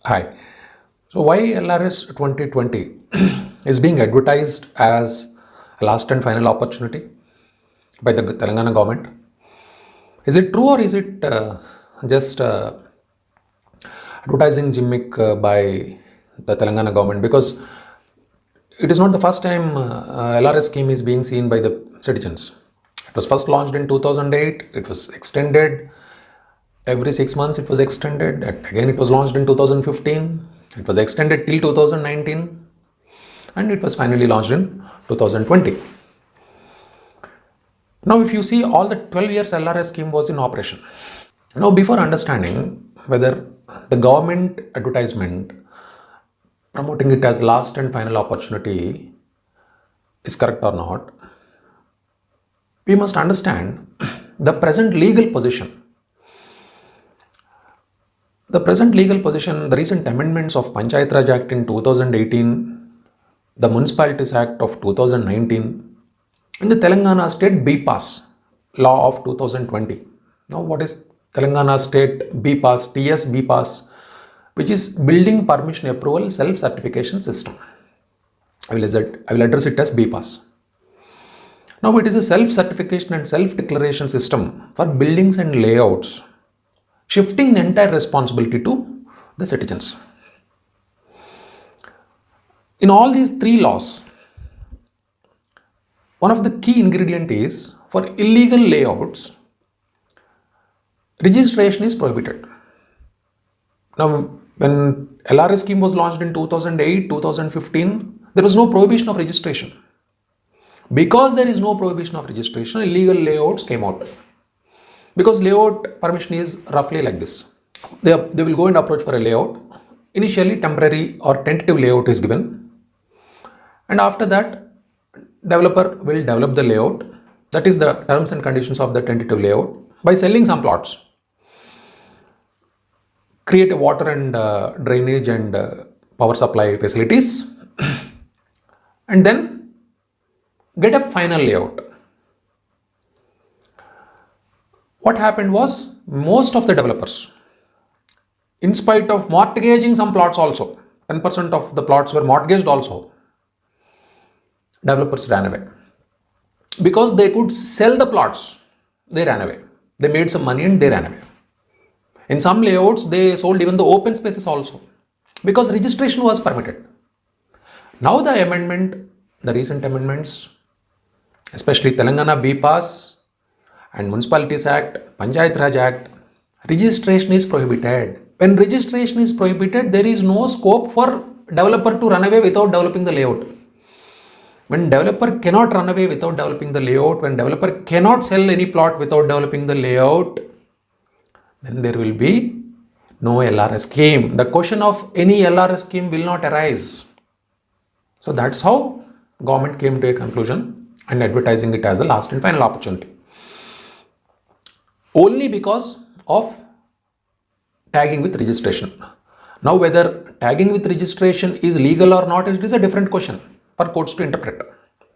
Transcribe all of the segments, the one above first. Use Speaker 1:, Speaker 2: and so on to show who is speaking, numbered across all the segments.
Speaker 1: Hi. So why LRS 2020 is being advertised as a last and final opportunity by the Telangana government? Is it true or is it just advertising gimmick by the Telangana government? Because it is not the first time LRS scheme is being seen by the citizens. It was first launched in 2008. It was extended every 6 months. It was extended. Again, it was launched in 2015. It was extended till 2019, and it was finally launched in 2020. Now, if you see, all the 12 years LRS scheme was in operation. Now, before understanding whether the government advertisement promoting it as last and final opportunity is correct or not, we must understand the present legal position. The present legal position, the recent amendments of Panchayat Raj Act in 2018, the Municipalities Act of 2019, and the Telangana State BPAS law of 2020. Now, what is Telangana State BPAS, TS BPAS, which is Building Permission Approval Self-Certification System. I will address it as BPAS. Now, it is a self-certification and self-declaration system for buildings and layouts, shifting the entire responsibility to the citizens. In all these three laws, one of the key ingredients is for illegal layouts, registration is prohibited. Now, when LRS scheme was launched in 2008, 2015, there was no prohibition of registration. Because there is no prohibition of registration, illegal layouts came out. Because layout permission is roughly like this. They will go and approach for a layout. Initially, temporary or tentative layout is given. And after that, developer will develop the layout. That is the terms and conditions of the tentative layout by selling some plots. Create a water and drainage and power supply facilities. And then get a final layout. What happened was, most of the developers, in spite of mortgaging some plots also, 10% of the plots were mortgaged also, developers ran away. Because they could sell the plots, they ran away. They made some money and they ran away. In some layouts, they sold even the open spaces also, because registration was permitted. Now the amendment, the recent amendments, especially Telangana BPAS and Municipalities Act, Panchayat Raj Act, registration is prohibited. When registration is prohibited, there is no scope for developer to run away without developing the layout. When developer cannot run away without developing the layout, when developer cannot sell any plot without developing the layout, then there will be no LRS scheme. The question of any LRS scheme will not arise. So that's how government came to a conclusion and advertising it as the last and final opportunity. Only because of tagging with registration. Now, whether tagging with registration is legal or not, it is a different question for courts to interpret.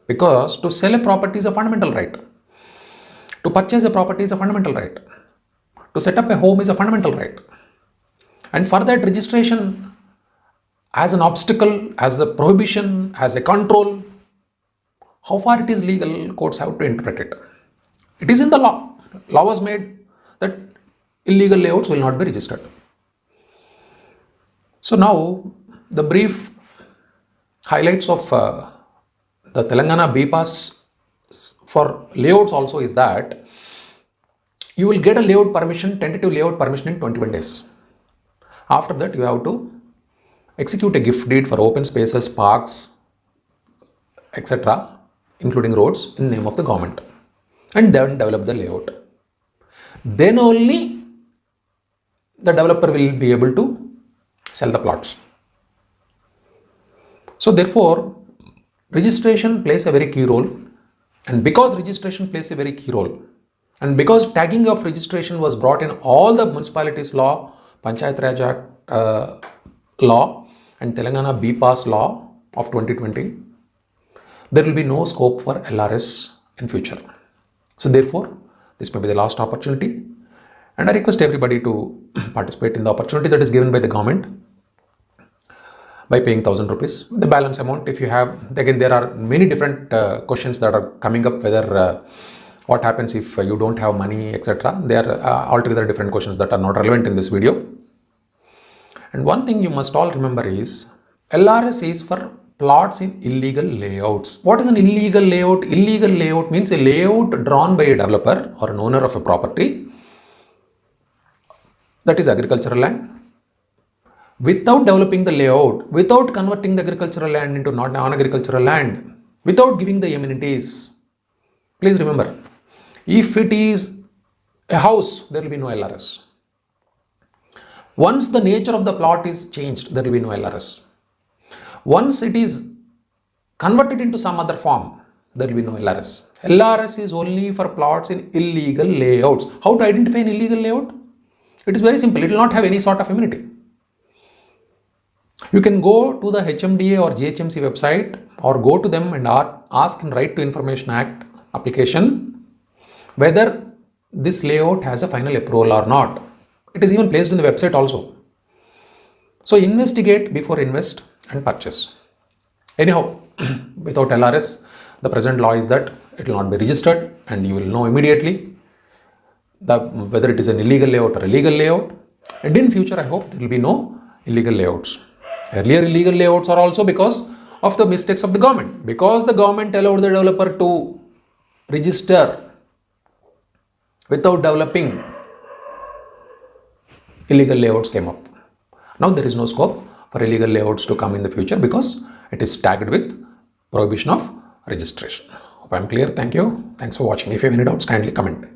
Speaker 1: Because to sell a property is a fundamental right. To purchase a property is a fundamental right. To set up a home is a fundamental right. And for that, registration as an obstacle, as a prohibition, as a control, how far it is legal, courts have to interpret it. It is in the law. Law was made that illegal layouts will not be registered. So now, the brief highlights of the Telangana BPAS for layouts also is that you will get a layout permission, tentative layout permission in 21 days. After that, you have to execute a gift deed for open spaces, parks, etc., including roads, in the name of the government, and then develop the layout. Then only the developer will be able to sell the plots. So therefore, registration plays a very key role. And because registration plays a very key role, and because tagging of registration was brought in all the municipalities law, Panchayat Raj Act law, and Telangana BPAS law of 2020, there will be no scope for LRS in future. So therefore, this may be the last opportunity, and I request everybody to participate in the opportunity that is given by the government by paying 1000 rupees. The balance amount, if you have, again, there are many different questions that are coming up, whether what happens if you don't have money, etc. They are altogether different questions that are not relevant in this video. And one thing you must all remember is LRS is for plots in illegal layouts. What is an illegal layout? Illegal layout means a layout drawn by a developer or an owner of a property that is agricultural land, without developing the layout, without converting the agricultural land into non-agricultural land, without giving the amenities. Please remember, if it is a house, there will be no LRS. Once the nature of the plot is changed, there will be no LRS. Once it is converted into some other form, there will be no LRS. LRS is only for plots in illegal layouts. How to identify an illegal layout? It is very simple. It will not have any sort of amenity. You can go to the HMDA or GHMC website or go to them and ask in Right to Information Act application whether this layout has a final approval or not. It is even placed in the website also. So investigate before invest and purchase. Anyhow, without LRS, the present law is that it will not be registered and you will know immediately whether it is an illegal layout or a legal layout. And in future, I hope there will be no illegal layouts. Earlier illegal layouts are also because of the mistakes of the government. Because the government allowed the developer to register without developing, illegal layouts came up. Now there is no scope for illegal layouts to come in the future because it is tagged with prohibition of registration. Hope I am clear. Thank you. Thanks for watching. If you have any doubts, kindly comment.